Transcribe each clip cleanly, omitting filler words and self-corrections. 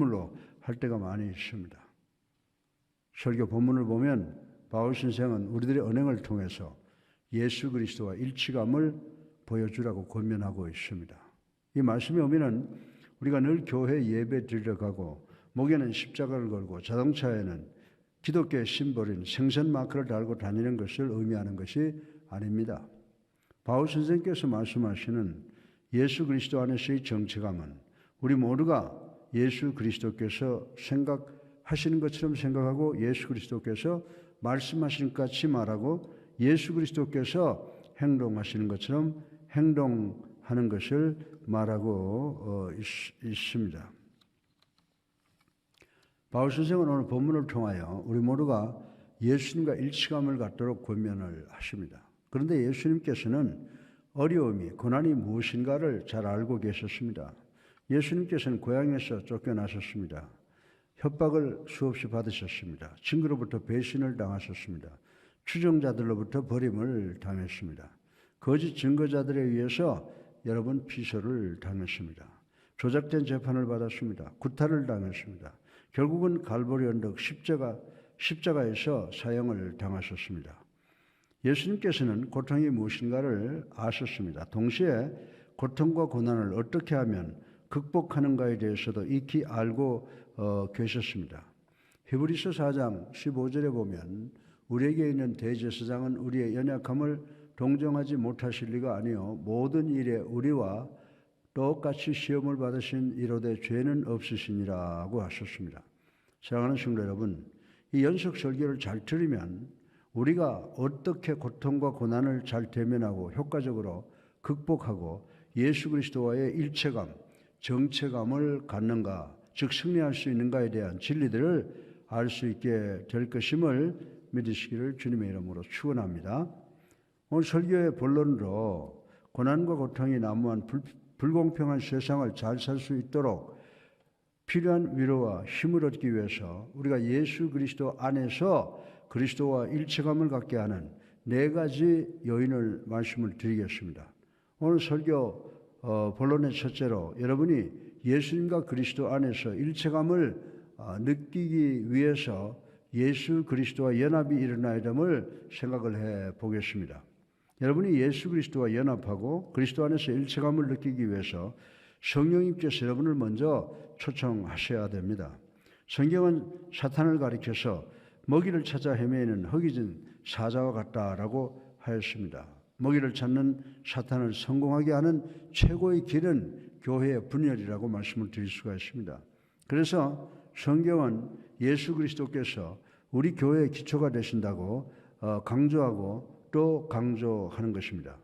선물로 할 때가 많이 있습니다. 설교 본문을 보면 바울 선생은 우리들의 언행을 통해서 예수 그리스도와 일치감을 보여주라고 권면하고 있습니다. 이 말씀의 의미는 우리가 늘 교회 예배 드리러 가고 목에는 십자가를 걸고 자동차에는 기독교의 심볼인 생선 마크를 달고 다니는 것을 의미하는 것이 아닙니다. 바울 선생께서 말씀하시는 예수 그리스도 안에서의 정체감은 우리 모두가 예수 그리스도께서 생각하시는 것처럼 생각하고 예수 그리스도께서 말씀하시는 것 같이 말하고 예수 그리스도께서 행동하시는 것처럼 행동하는 것을 말하고 있습니다. 바울 선생은 오늘 본문을 통하여 우리 모두가 예수님과 일치감을 갖도록 권면을 하십니다. 그런데 예수님께서는 어려움이, 고난이 무엇인가를 잘 알고 계셨습니다. 예수님께서는 고향에서 쫓겨나셨습니다. 협박을 수없이 받으셨습니다. 친구로부터 배신을 당하셨습니다. 추종자들로부터 버림을 당했습니다. 거짓 증거자들에 의해서 여러 번 피서를 당했습니다. 조작된 재판을 받았습니다. 구타를 당했습니다. 결국은 갈보리 언덕 십자가에서 사형을 당하셨습니다. 예수님께서는 고통이 무엇인가를 아셨습니다. 동시에 고통과 고난을 어떻게 하면 극복하는가에 대해서도 익히 알고 계셨습니다. 히브리서 4장 15절에 보면 우리에게 있는 대제사장은 우리의 연약함을 동정하지 못하실 리가 아니요 모든 일에 우리와 똑같이 시험을 받으신 이로되 죄는 없으시니라고 하셨습니다. 사랑하는 성도 여러분, 이 연속 설교를 잘 들으면 우리가 어떻게 고통과 고난을 잘 대면하고 효과적으로 극복하고 예수 그리스도와의 일체감, 정체감을 갖는가, 즉 승리할 수 있는가에 대한 진리들을 알 수 있게 될 것임을 믿으시기를 주님의 이름으로 축원합니다. 오늘 설교의 본론으로 고난과 고통이 난무한 불공평한 세상을 잘 살 수 있도록 필요한 위로와 힘을 얻기 위해서 우리가 예수 그리스도 안에서 그리스도와 일체감을 갖게 하는 4가지 요인을 말씀을 드리겠습니다. 오늘 설교 본론의 첫째로 여러분이 예수님과 그리스도 안에서 일체감을 느끼기 위해서 예수 그리스도와 연합이 일어나야 됨을 생각을 해 보겠습니다. 여러분이 예수 그리스도와 연합하고 그리스도 안에서 일체감을 느끼기 위해서 성령님께서 여러분을 먼저 초청하셔야 됩니다. 성경은 사탄을 가리켜서 먹이를 찾아 헤매는 허기진 사자와 같다라고 하였습니다. 먹이를 찾는 사탄을 성공하게 하는 최고의 길은 교회의 분열이라고 말씀을 드릴 수가 있습니다. 그래서 성경은 예수 그리스도께서 우리 교회의 기초가 되신다고 강조하고 또 강조하는 것입니다.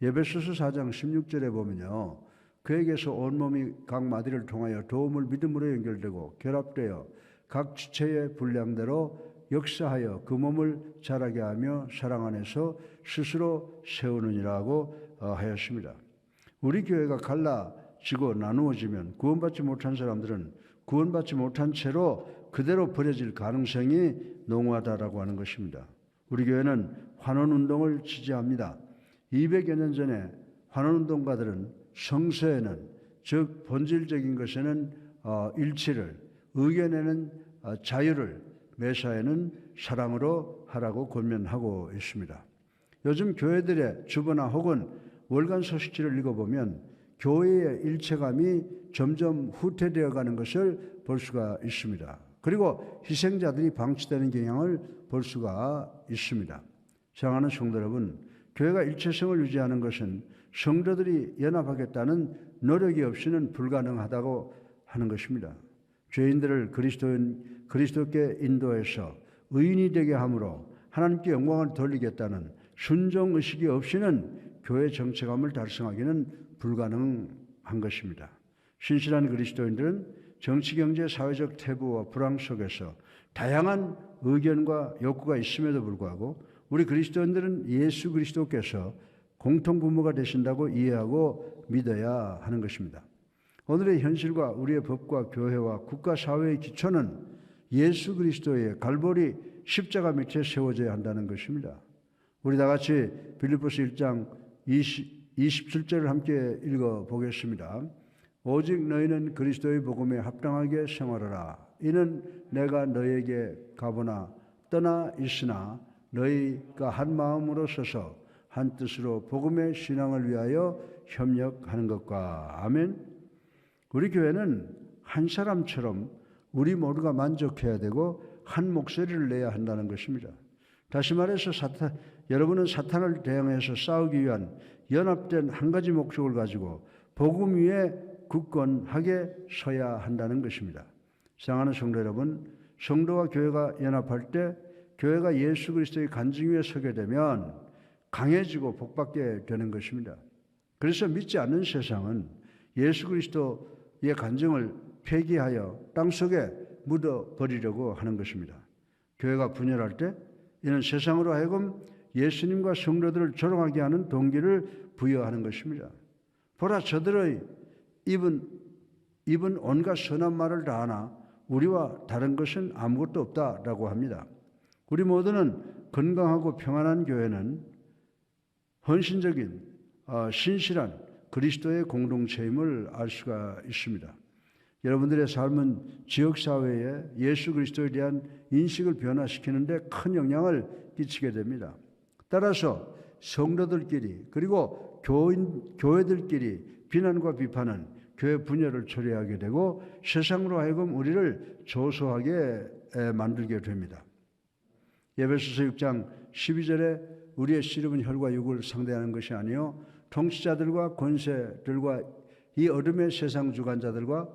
에베소서 4장 16절에 보면요. 그에게서 온몸이 각 마디를 통하여 도움을 믿음으로 연결되고 결합되어 각 지체의 분량대로 역사하여 그 몸을 자라게 하며 사랑 안에서 스스로 세우느니라고 하였습니다. 우리 교회가 갈라지고 나누어지면 구원받지 못한 사람들은 구원받지 못한 채로 그대로 버려질 가능성이 농후하다라고 하는 것입니다. 우리 교회는 환원운동을 지지합니다. 200여 년 전에 환원운동가들은 성서에는 즉 본질적인 것에는 일치를, 의견에는 자유를, 매사에는 사랑으로 하라고 권면하고 있습니다. 요즘 교회들의 주보나 혹은 월간 소식지를 읽어보면 교회의 일체감이 점점 후퇴되어 가는 것을 볼 수가 있습니다. 그리고 희생자들이 방치되는 경향을 볼 수가 있습니다. 사랑하는 성도 여러분, 교회가 일체성을 유지하는 것은 성도들이 연합하겠다는 노력이 없이는 불가능하다고 하는 것입니다. 죄인들을 그리스도께 인도해서 의인이 되게 함으로 하나님께 영광을 돌리겠다는 순종의식이 없이는 교회 정체감을 달성하기는 불가능한 것입니다. 신실한 그리스도인들은 정치, 경제, 사회적 태부와 불황 속에서 다양한 의견과 욕구가 있음에도 불구하고 우리 그리스도인들은 예수 그리스도께서 공통부모가 되신다고 이해하고 믿어야 하는 것입니다. 오늘의 현실과 우리의 법과 교회와 국가 사회의 기초는 예수 그리스도의 갈보리 십자가 밑에 세워져야 한다는 것입니다. 우리 다 같이 빌립보서 1장 27절을 함께 읽어보겠습니다. 오직 너희는 그리스도의 복음에 합당하게 생활하라. 이는 내가 너희에게 가보나 떠나 있으나 너희가 한 마음으로 서서 한 뜻으로 복음의 신앙을 위하여 협력하는 것과. 아멘. 우리 교회는 한 사람처럼 우리 모두가 만족해야 되고 한 목소리를 내야 한다는 것입니다. 다시 말해서 여러분은 사탄을 대항해서 싸우기 위한 연합된 한 가지 목적을 가지고 복음 위에 굳건하게 서야 한다는 것입니다. 사랑하는 성도 여러분, 성도와 교회가 연합할 때 교회가 예수 그리스도의 간증 위에 서게 되면 강해지고 복받게 되는 것입니다. 그래서 믿지 않는 세상은 예수 그리스도의 간증을 폐기하여 땅속에 묻어버리려고 하는 것입니다. 교회가 분열할 때 이는 세상으로 하여금 예수님과 성도들을 조롱하게 하는 동기를 부여하는 것입니다. 보라, 저들의 입은 온갖 선한 말을 다 하나 우리와 다른 것은 아무것도 없다라고 합니다. 우리 모두는 건강하고 평안한 교회는 헌신적인 신실한 그리스도의 공동체임을 알 수가 있습니다. 여러분들의 삶은 지역사회에 예수 그리스도에 대한 인식을 변화시키는 데 큰 영향을 끼치게 됩니다. 따라서 성도들끼리 그리고 교회들끼리 비난과 비판은 교회 분열을 초래하게 되고 세상으로 하여금 우리를 조소하게 만들게 됩니다. 에베소서 6장 12절에 우리의 씨름은 혈과 육을 상대하는 것이 아니요 통치자들과 권세들과 이 어둠의 세상 주관자들과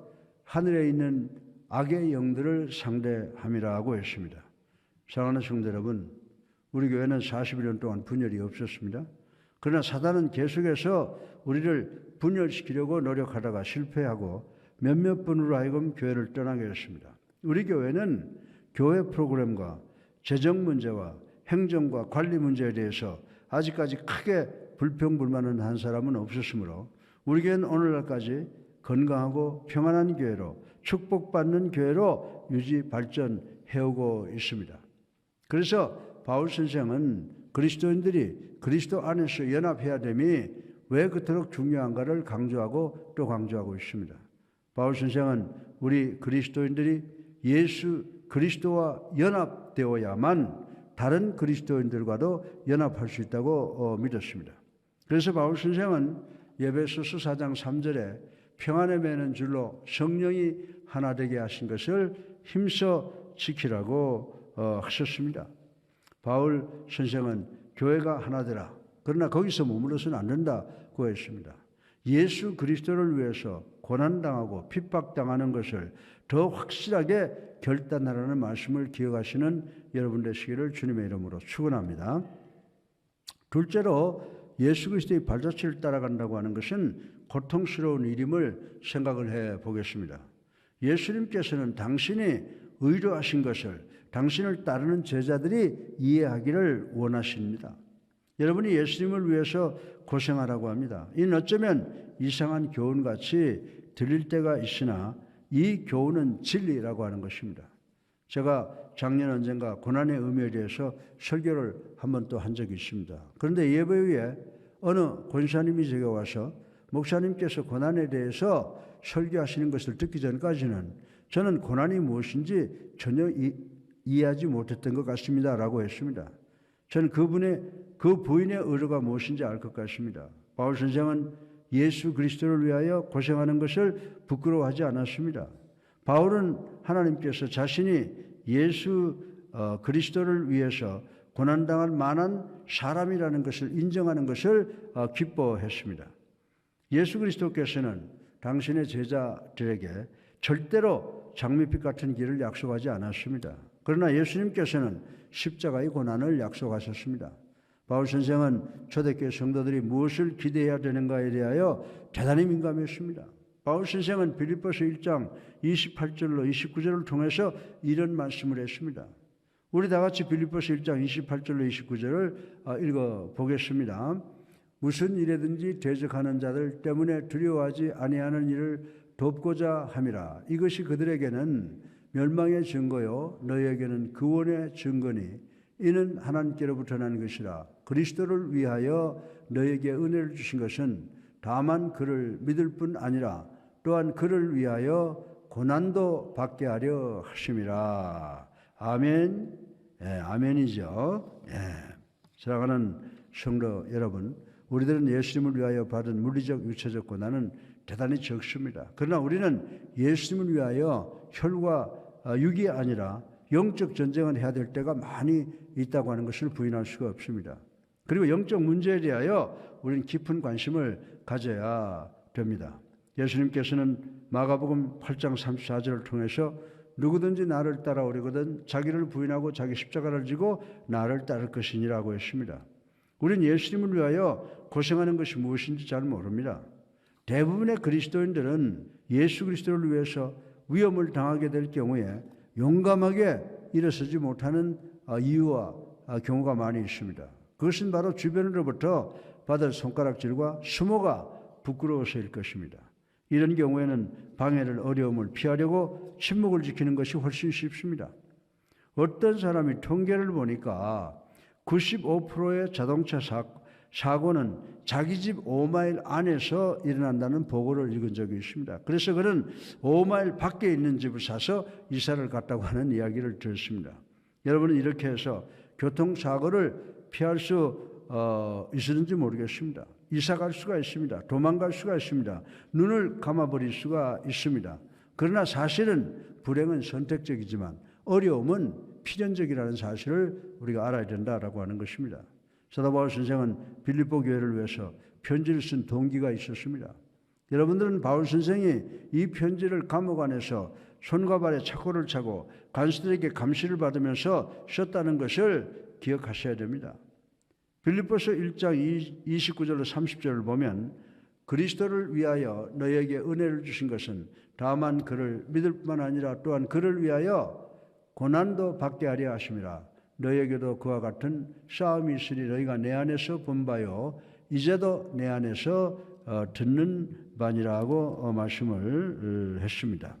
하늘에 있는 악의 영들을 상대함이라고 했습니다. 사랑하는 성도 여러분, 우리 교회는 41년 동안 분열이 없었습니다. 그러나 사단은 계속해서 우리를 분열시키려고 노력하다가 실패하고 몇몇 분으로 하여금 교회를 떠나게 했습니다. 우리 교회는 교회 프로그램과 재정 문제와 행정과 관리 문제에 대해서 아직까지 크게 불평불만은 한 사람은 없었으므로 우리 교회는 오늘날까지 건강하고 평안한 교회로 축복받는 교회로 유지 발전해오고 있습니다. 그래서 바울 선생은 그리스도인들이 그리스도 안에서 연합해야 됨이 왜 그토록 중요한가를 강조하고 또 강조하고 있습니다. 바울 선생은 우리 그리스도인들이 예수 그리스도와 연합되어야만 다른 그리스도인들과도 연합할 수 있다고 믿었습니다. 그래서 바울 선생은 에베소서 4장 3절에 평안에 매는 줄로 성령이 하나 되게 하신 것을 힘써 지키라고 하셨습니다. 바울 선생은 교회가 하나 되라. 그러나 거기서 머물러서는 안 된다고 했습니다. 예수 그리스도를 위해서 고난당하고 핍박당하는 것을 더 확실하게 결단하라는 말씀을 기억하시는 여러분 되시기를 주님의 이름으로 축원합니다. 둘째로 예수 그리스도의 발자취를 따라간다고 하는 것은 고통스러운 일임을 생각을 해 보겠습니다. 예수님께서는 당신이 의로하신 것을 당신을 따르는 제자들이 이해하기를 원하십니다. 여러분이 예수님을 위해서 고생하라고 합니다. 이는 어쩌면 이상한 교훈같이 들릴 때가 있으나 이 교훈은 진리라고 하는 것입니다. 제가 작년 언젠가 고난의 의미에 대해서 설교를 한 번 또 한 적이 있습니다. 그런데 예배 후에 어느 권사님이 제게 와서 목사님께서 고난에 대해서 설교하시는 것을 듣기 전까지는 저는 고난이 무엇인지 전혀 이해하지 못했던 것 같습니다 라고 했습니다. 저는 그 부인의 의도가 무엇인지 알 것 같습니다. 바울 선생은 예수 그리스도를 위하여 고생하는 것을 부끄러워하지 않았습니다. 바울은 하나님께서 자신이 예수 그리스도를 위해서 고난당할 만한 사람이라는 것을 인정하는 것을 기뻐했습니다. 예수 그리스도께서는 당신의 제자들에게 절대로 장밋빛 같은 길을 약속하지 않았습니다. 그러나 예수님께서는 십자가의 고난을 약속하셨습니다. 바울 선생은 초대교회 성도들이 무엇을 기대해야 되는가에 대하여 대단히 민감했습니다. 바울 선생은 빌립보서 1장 28절로 29절을 통해서 이런 말씀을 했습니다. 우리 다 같이 빌립보서 1장 28절로 29절을 읽어보겠습니다. 무슨 일에든지 대적하는 자들 때문에 두려워하지 아니하는 일을 돕고자 함이라. 이것이 그들에게는 멸망의 증거요 너희에게는 구원의 증거니 이는 하나님께로부터 난 것이라. 그리스도를 위하여 너희에게 은혜를 주신 것은 다만 그를 믿을 뿐 아니라 또한 그를 위하여 고난도 받게 하려 하심이라. 아멘. 예, 아멘이죠. 예. 사랑하는 성도 여러분, 우리들은 예수님을 위하여 받은 물리적 육체적 고난은 대단히 적습니다. 그러나 우리는 예수님을 위하여 혈과 육이 아니라 영적 전쟁을 해야 될 때가 많이 있다고 하는 것을 부인할 수가 없습니다. 그리고 영적 문제에 대하여 우리는 깊은 관심을 가져야 됩니다. 예수님께서는 마가복음 8장 34절을 통해서 누구든지 나를 따라오려거든 자기를 부인하고 자기 십자가를 지고 나를 따를 것이니라고 했습니다. 우리는 예수님을 위하여 고생하는 것이 무엇인지 잘 모릅니다. 대부분의 그리스도인들은 예수 그리스도를 위해서 위험을 당하게 될 경우에 용감하게 일어서지 못하는 이유와 경우가 많이 있습니다. 그것은 바로 주변으로부터 받을 손가락질과 수모가 부끄러워서일 것입니다. 이런 경우에는 방해를 어려움을 피하려고 침묵을 지키는 것이 훨씬 쉽습니다. 어떤 사람이 통계를 보니까 95%의 자동차 사고는 자기 집 5마일 안에서 일어난다는 보고를 읽은 적이 있습니다. 그래서 그는 5마일 밖에 있는 집을 사서 이사를 갔다고 하는 이야기를 들었습니다. 여러분은 이렇게 해서 교통사고를 피할 수 있었는지 모르겠습니다. 이사 갈 수가 있습니다. 도망갈 수가 있습니다. 눈을 감아버릴 수가 있습니다. 그러나 사실은 불행은 선택적이지만 어려움은 필연적이라는 사실을 우리가 알아야 된다라고 하는 것입니다. 사도 바울 선생은 빌립보 교회를 위해서 편지를 쓴 동기가 있었습니다. 여러분들은 바울 선생이 이 편지를 감옥 안에서 손과 발에 착고를 차고 간수들에게 감시를 받으면서 썼다는 것을 기억하셔야 됩니다. 빌립보서 1장 29절로 30절을 보면 그리스도를 위하여 너에게 은혜를 주신 것은 다만 그를 믿을 뿐만 아니라 또한 그를 위하여 고난도 받게 하려 하심이라. 너에게도 그와 같은 싸움이 있으니 너희가 내 안에서 본 바요 이제도 내 안에서 듣는 바니라고 말씀을 했습니다.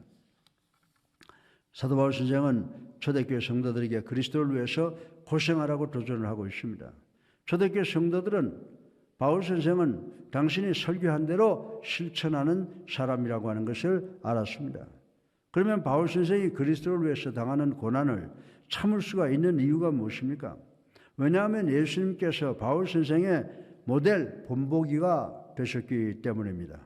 사도 바울 선생은 초대교회 성도들에게 그리스도를 위해서 고생하라고 도전을 하고 있습니다. 초대교회 성도들은 바울 선생은 당신이 설교한 대로 실천하는 사람이라고 하는 것을 알았습니다. 그러면 바울 선생이 그리스도를 위해서 당하는 고난을 참을 수가 있는 이유가 무엇입니까? 왜냐하면 예수님께서 바울 선생의 모델 본보기가 되셨기 때문입니다.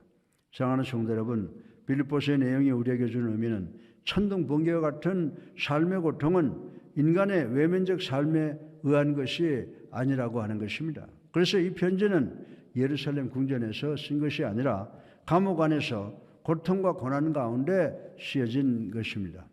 사랑하는 성도 여러분, 빌립보서의 내용이 우리에게 주는 의미는 천둥 번개와 같은 삶의 고통은 인간의 외면적 삶에 의한 것이 아니라고 하는 것입니다. 그래서 이 편지는 예루살렘 궁전에서 쓴 것이 아니라 감옥 안에서 고통과 고난 가운데 쓰여진 것입니다.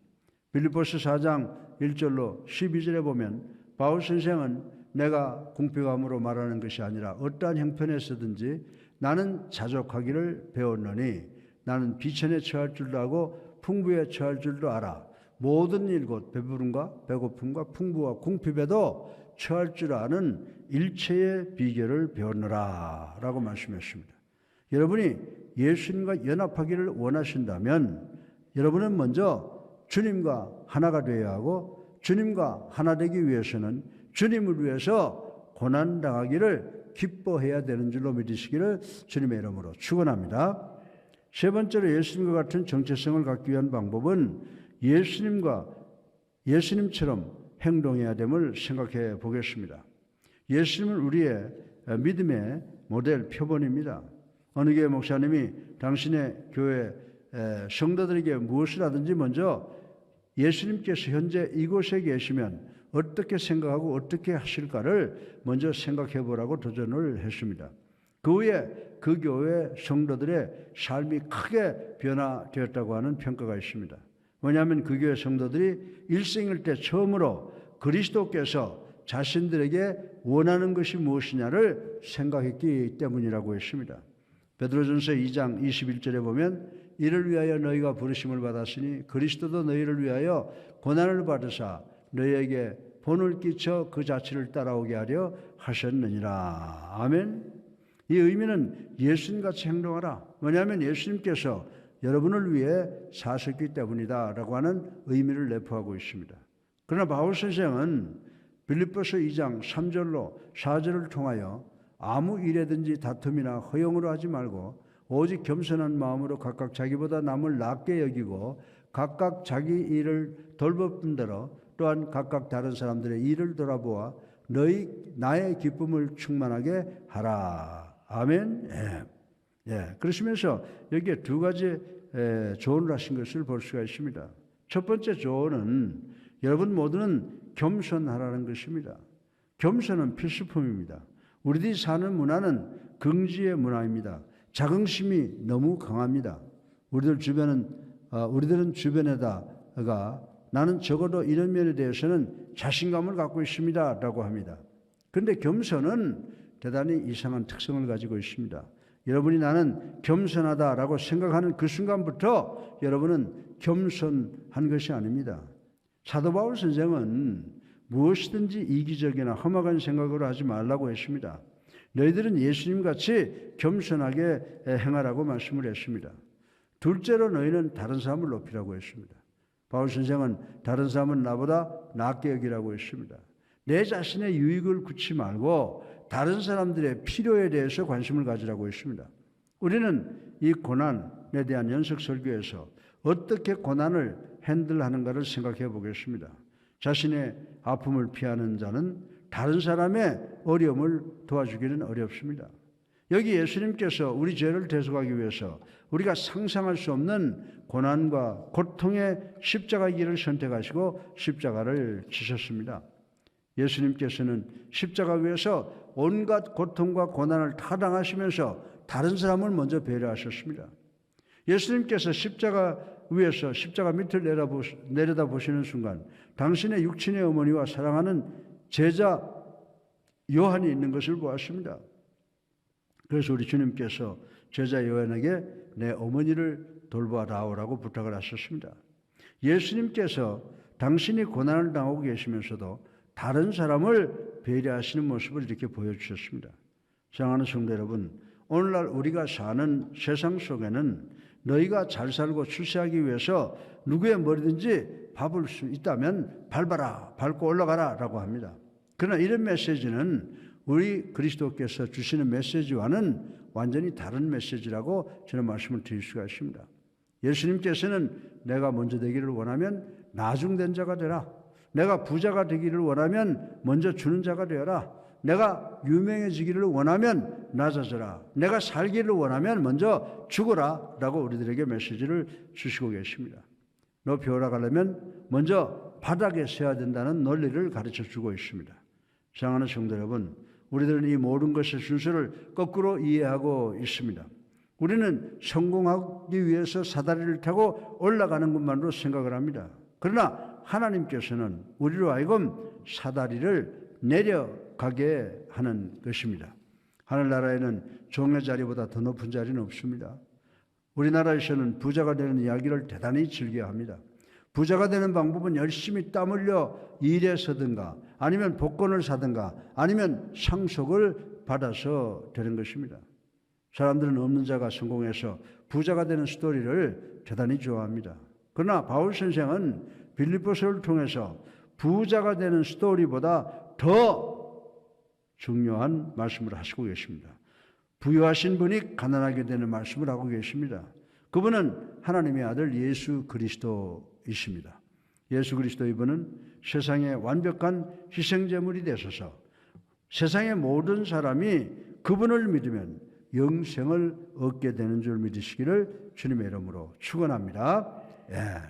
빌립보서 4장 1절로 12절에 보면 바울 선생은 내가 궁핍함으로 말하는 것이 아니라 어떠한 형편에서든지 나는 자족하기를 배웠노니 나는 비천에 처할 줄도 알고 풍부에 처할 줄도 알아. 모든 일 곧 배부름과 배고픔과 풍부와 궁핍에도 처할 줄 아는 일체의 비결을 배웠노라 라고 말씀했습니다. 여러분이 예수님과 연합하기를 원하신다면 여러분은 먼저 주님과 하나가 되어야 하고 주님과 하나 되기 위해서는 주님을 위해서 고난당하기를 기뻐해야 되는 줄로 믿으시기를 주님의 이름으로 축원합니다. 세 번째로 예수님과 같은 정체성을 갖기 위한 방법은 예수님처럼 행동해야 됨을 생각해 보겠습니다. 예수님은 우리의 믿음의 모델 표본입니다. 어느 교회 목사님이 당신의 교회 성도들에게 무엇을 하든지 먼저 예수님께서 현재 이곳에 계시면 어떻게 생각하고 어떻게 하실까를 먼저 생각해 보라고 도전을 했습니다. 그 후에 그 교회 성도들의 삶이 크게 변화되었다고 하는 평가가 있습니다. 왜냐하면 그 교회 성도들이 일생일 때 처음으로 그리스도께서 자신들에게 원하는 것이 무엇이냐를 생각했기 때문이라고 했습니다. 베드로전서 2장 21절에 보면 이를 위하여 너희가 부르심을 받았으니 그리스도도 너희를 위하여 고난을 받으사 너희에게 본을 끼쳐 그 자취를 따라오게 하려 하셨느니라. 아멘. 이 의미는 예수님같이 행동하라. 왜냐하면 예수님께서 여러분을 위해 사셨기 때문이다 라고 하는 의미를 내포하고 있습니다. 그러나 바울 선생은 빌립보서 2장 3절로 4절을 통하여 아무 일에든지 다툼이나 허용으로 하지 말고 오직 겸손한 마음으로 각각 자기보다 남을 낮게 여기고 각각 자기 일을 돌보는 대로 또한 각각 다른 사람들의 일을 돌아보아 나의 기쁨을 충만하게 하라. 아멘. 예. 그러시면서 여기에 두 가지 조언을 하신 것을 볼 수가 있습니다. 첫 번째 조언은 여러분 모두는 겸손하라는 것입니다. 겸손은 필수품입니다. 우리들이 사는 문화는 긍지의 문화입니다. 자긍심이 너무 강합니다. 우리들은 주변에다가 나는 적어도 이런 면에 대해서는 자신감을 갖고 있습니다 라고 합니다. 그런데 겸손은 대단히 이상한 특성을 가지고 있습니다. 여러분이 나는 겸손하다라고 생각하는 그 순간부터 여러분은 겸손한 것이 아닙니다. 사도 바울 선생은 무엇이든지 이기적이나 험악한 생각으로 하지 말라고 했습니다. 너희들은 예수님같이 겸손하게 행하라고 말씀을 했습니다. 둘째로 너희는 다른 사람을 높이라고 했습니다. 바울 선생은 다른 사람은 나보다 낫게 여기라고 했습니다. 내 자신의 유익을 굳지 말고 다른 사람들의 필요에 대해서 관심을 가지라고 했습니다. 우리는 이 고난에 대한 연속 설교에서 어떻게 고난을 핸들하는가를 생각해 보겠습니다. 자신의 아픔을 피하는 자는 다른 사람의 어려움을 도와주기는 어렵습니다. 여기 예수님께서 우리 죄를 대속하기 위해서 우리가 상상할 수 없는 고난과 고통의 십자가 길을 선택하시고 십자가를 지셨습니다. 예수님께서는 십자가 위에서 온갖 고통과 고난을 타당하시면서 다른 사람을 먼저 배려하셨습니다. 예수님께서 십자가 위에서 십자가 밑을 내려다보시는 순간 당신의 육친의 어머니와 사랑하는 제자 요한이 있는 것을 보았습니다. 그래서 우리 주님께서 제자 요한에게 내 어머니를 돌봐다오라고 부탁을 하셨습니다. 예수님께서 당신이 고난을 당하고 계시면서도 다른 사람을 배려하시는 모습을 이렇게 보여주셨습니다. 사랑하는 성도 여러분, 오늘날 우리가 사는 세상 속에는 너희가 잘 살고 출세하기 위해서 누구의 머리든지 밟을 수 있다면 밟아라, 밟고 올라가라 라고 합니다. 그러나 이런 메시지는 우리 그리스도께서 주시는 메시지와는 완전히 다른 메시지라고 저는 말씀을 드릴 수가 있습니다. 예수님께서는 내가 먼저 되기를 원하면 나중된 자가 되라. 내가 부자가 되기를 원하면 먼저 주는 자가 되어라. 내가 유명해지기를 원하면 낮아져라. 내가 살기를 원하면 먼저 죽어라 라고 우리들에게 메시지를 주시고 계십니다. 높이 올라가려면 먼저 바닥에 서야 된다는 논리를 가르쳐 주고 있습니다. 사랑하는 성도 여러분, 우리들은 이 모든 것의 순서를 거꾸로 이해하고 있습니다. 우리는 성공하기 위해서 사다리를 타고 올라가는 것만으로 생각을 합니다. 그러나 하나님께서는 우리로 하여금 사다리를 내려가게 하는 것입니다. 하늘나라에는 종의 자리보다 더 높은 자리는 없습니다. 우리나라에서는 부자가 되는 이야기를 대단히 즐겨합니다. 부자가 되는 방법은 열심히 땀 흘려 일해서든가 아니면 복권을 사든가 아니면 상속을 받아서 되는 것입니다. 사람들은 없는 자가 성공해서 부자가 되는 스토리를 대단히 좋아합니다. 그러나 바울 선생은 빌립보서를 통해서 부자가 되는 스토리보다 더 중요한 말씀을 하시고 계십니다. 부유하신 분이 가난하게 되는 말씀을 하고 계십니다. 그분은 하나님의 아들 예수 그리스도이십니다. 예수 그리스도 이분은 세상의 완벽한 희생제물이 되셔서 세상의 모든 사람이 그분을 믿으면 영생을 얻게 되는 줄 믿으시기를 주님의 이름으로 축원합니다.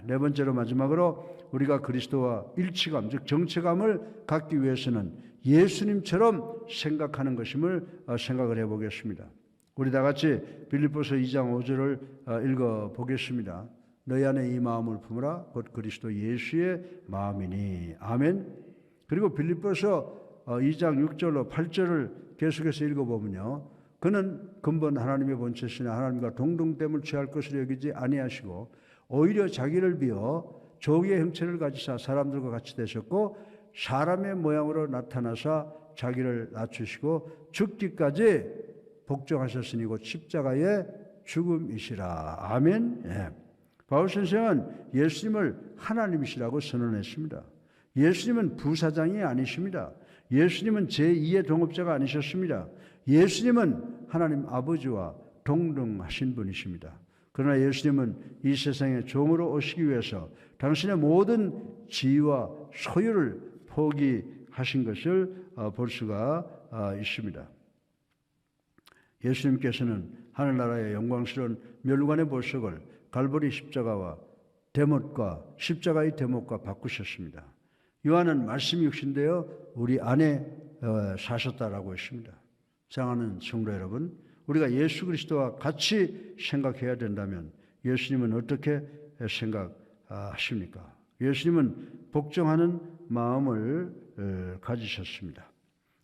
네 번째로 마지막으로 우리가 그리스도와 일치감, 즉 정체감을 갖기 위해서는 예수님처럼 생각하는 것임을 생각을 해보겠습니다. 우리 다 같이 빌립보서 2장 5절을 읽어보겠습니다. 너희 안에 이 마음을 품으라 곧 그리스도 예수의 마음이니. 아멘. 그리고 빌립보서 2장 6절로 8절을 계속해서 읽어보면요. 그는 근본 하나님의 본체시나 하나님과 동등됨을 취할 것으로 여기지 아니하시고 오히려 자기를 비어 조기의 형체를 가지사 사람들과 같이 되셨고 사람의 모양으로 나타나사 자기를 낮추시고 죽기까지 복종하셨으니 곧 십자가의 죽음이시라. 아멘. 바울 선생은 예수님을 하나님이시라고 선언했습니다. 예수님은 부사장이 아니십니다. 예수님은 제2의 동업자가 아니셨습니다. 예수님은 하나님 아버지와 동등하신 분이십니다. 그러나 예수님은 이 세상에 종으로 오시기 위해서 당신의 모든 지위와 소유를 포기하신 것을 볼 수가 있습니다. 예수님께서는 하늘나라의 영광스러운 멸관의 보석을 갈보리 십자가와 대못과 십자가의 대못과 바꾸셨습니다. 요한은 말씀이 육신되어 우리 안에 사셨다라고 했습니다. 사랑하는 성도 여러분, 우리가 예수 그리스도와 같이 생각해야 된다면 예수님은 어떻게 생각하십니까? 예수님은 복종하는 마음을 가지셨습니다.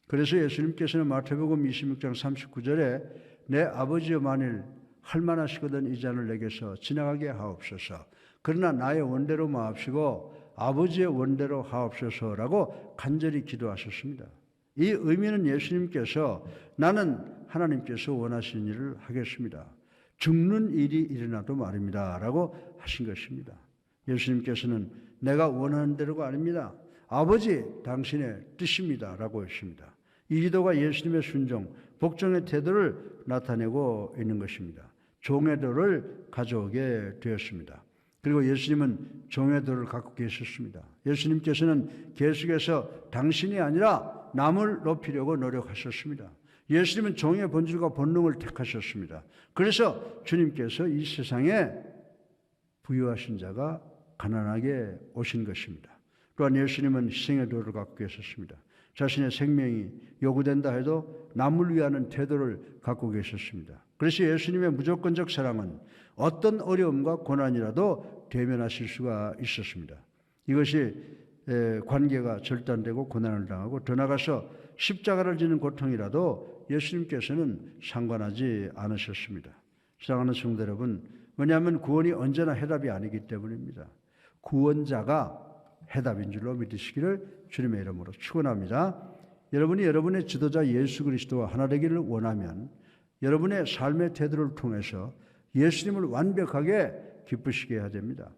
그래서 예수님께서는 마태복음 26장 39절에 내 아버지여 만일 할만하시거든 이 잔을 내게서 지나가게 하옵소서. 그러나 나의 원대로 마옵시고 아버지의 원대로 하옵소서라고 간절히 기도하셨습니다. 이 의미는 예수님께서 나는 하나님께서 원하시는 일을 하겠습니다. 죽는 일이 일어나도 말입니다. 라고 하신 것입니다. 예수님께서는 내가 원하는 대로가 아닙니다. 아버지 당신의 뜻입니다. 라고 했습니다. 이 기도가 예수님의 순종, 복종의 태도를 나타내고 있는 것입니다. 종의 도를 가져오게 되었습니다. 그리고 예수님은 종의 도를 갖고 계셨습니다. 예수님께서는 계속해서 당신이 아니라 남을 높이려고 노력하셨습니다. 예수님은 종의 본질과 본능을 택하셨습니다. 그래서 주님께서 이 세상에 부유하신 자가 가난하게 오신 것입니다. 또한 예수님은 희생의 도를 갖고 계셨습니다. 자신의 생명이 요구된다 해도 남을 위하는 태도를 갖고 계셨습니다. 그래서 예수님의 무조건적 사랑은 어떤 어려움과 고난이라도 대면하실 수가 있었습니다. 이것이 관계가 절단되고 고난을 당하고 더 나아가서 십자가를 지는 고통이라도 예수님께서는 상관하지 않으셨습니다. 사랑하는 성도 여러분, 왜냐하면 구원이 언제나 해답이 아니기 때문입니다. 구원자가 해답인 줄로 믿으시기를 주님의 이름으로 축원합니다. 여러분이 여러분의 지도자 예수 그리스도와 하나 되기를 원하면 여러분의 삶의 태도를 통해서 예수님을 완벽하게 기쁘시게 해야 됩니다.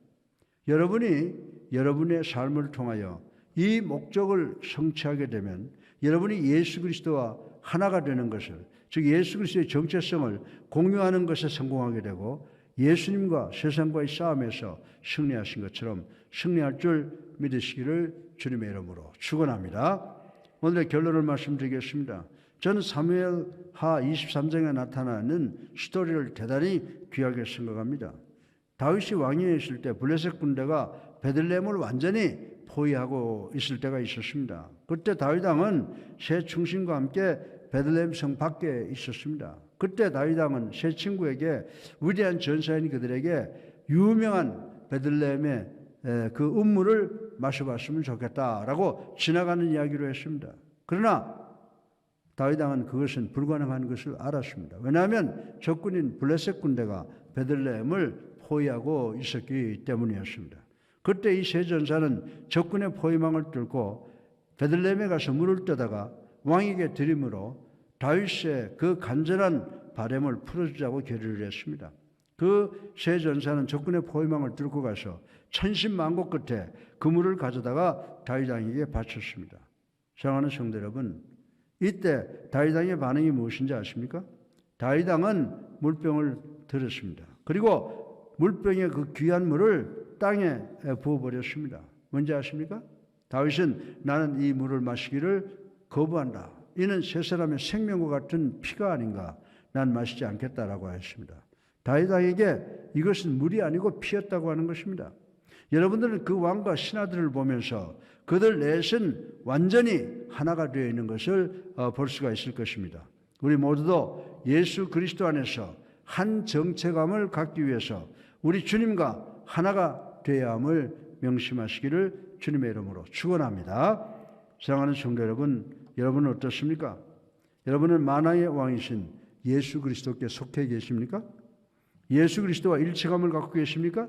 여러분이 여러분의 삶을 통하여 이 목적을 성취하게 되면 여러분이 예수 그리스도와 하나가 되는 것을, 즉 예수 그리스도의 정체성을 공유하는 것에 성공하게 되고 예수님과 세상과의 싸움에서 승리하신 것처럼 승리할 줄 믿으시기를 주님의 이름으로 축원합니다. 오늘의 결론을 말씀드리겠습니다. 저는 사무엘하 23장에 나타나는 스토리를 대단히 귀하게 생각합니다. 다윗이 왕위에 있을 때 블레셋 군대가 베들레헴을 완전히 포위하고 있을 때가 있었습니다. 그때 다윗 왕은 세 충신과 함께 베들레헴 성 밖에 있었습니다. 그때 다윗 왕은 세 친구에게 위대한 전사인 그들에게 유명한 베들레헴의 그 음물을 마셔봤으면 좋겠다라고 지나가는 이야기로 했습니다. 그러나 다윗 왕은 그것은 불가능한 것을 알았습니다. 왜냐하면 적군인 블레셋 군대가 베들레헴을 포위하고 있었기 때문이었습니다. 그때 이 세 전사는 적군의 포위망을 뚫고 베들레헴에 가서 물을 떠다가 왕에게 드림으로 다윗의 그 간절한 바람을 풀어주자고 결의를 했습니다. 그 세 전사는 적군의 포위망을 뚫고 가서 천신만고 끝에 그 물을 가져다가 다윗 왕에게 바쳤습니다. 사랑하는 성도 여러분, 이때 다윗 왕의 반응이 무엇인지 아십니까? 다윗 왕은 물병을 들었습니다. 그리고 물병의 그 귀한 물을 땅에 부어버렸습니다. 뭔지 아십니까? 다윗은 나는 이 물을 마시기를 거부한다. 이는 세 사람의 생명과 같은 피가 아닌가. 난 마시지 않겠다라고 했습니다. 다윗 왕에게 이것은 물이 아니고 피였다고 하는 것입니다. 여러분들은 그 왕과 신하들을 보면서 그들 넷은 완전히 하나가 되어 있는 것을 볼 수가 있을 것입니다. 우리 모두도 예수 그리스도 안에서 한 정체감을 갖기 위해서 우리 주님과 하나가 되어야 함을 명심하시기를 주님의 이름으로 축원합니다. 사랑하는 성도 여러분, 여러분은 어떻습니까? 여러분은 만왕의 왕이신 예수 그리스도께 속해 계십니까? 예수 그리스도와 일체감을 갖고 계십니까?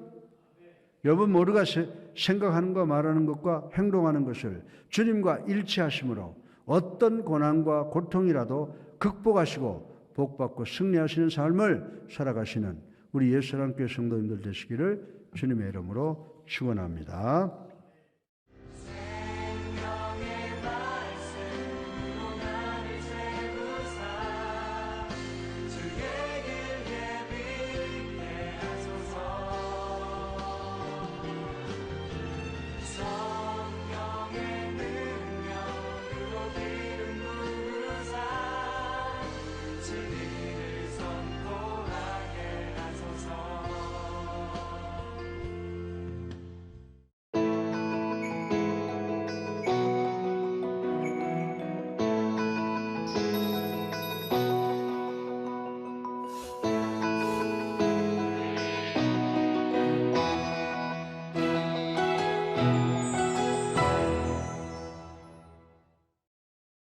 여러분 모두가 생각하는 것, 말하는 것과 행동하는 것을 주님과 일치하심으로 어떤 고난과 고통이라도 극복하시고 복받고 승리하시는 삶을 살아가시는 우리 예수사랑교회 성도님들 되시기를 주님의 이름으로 축원합니다.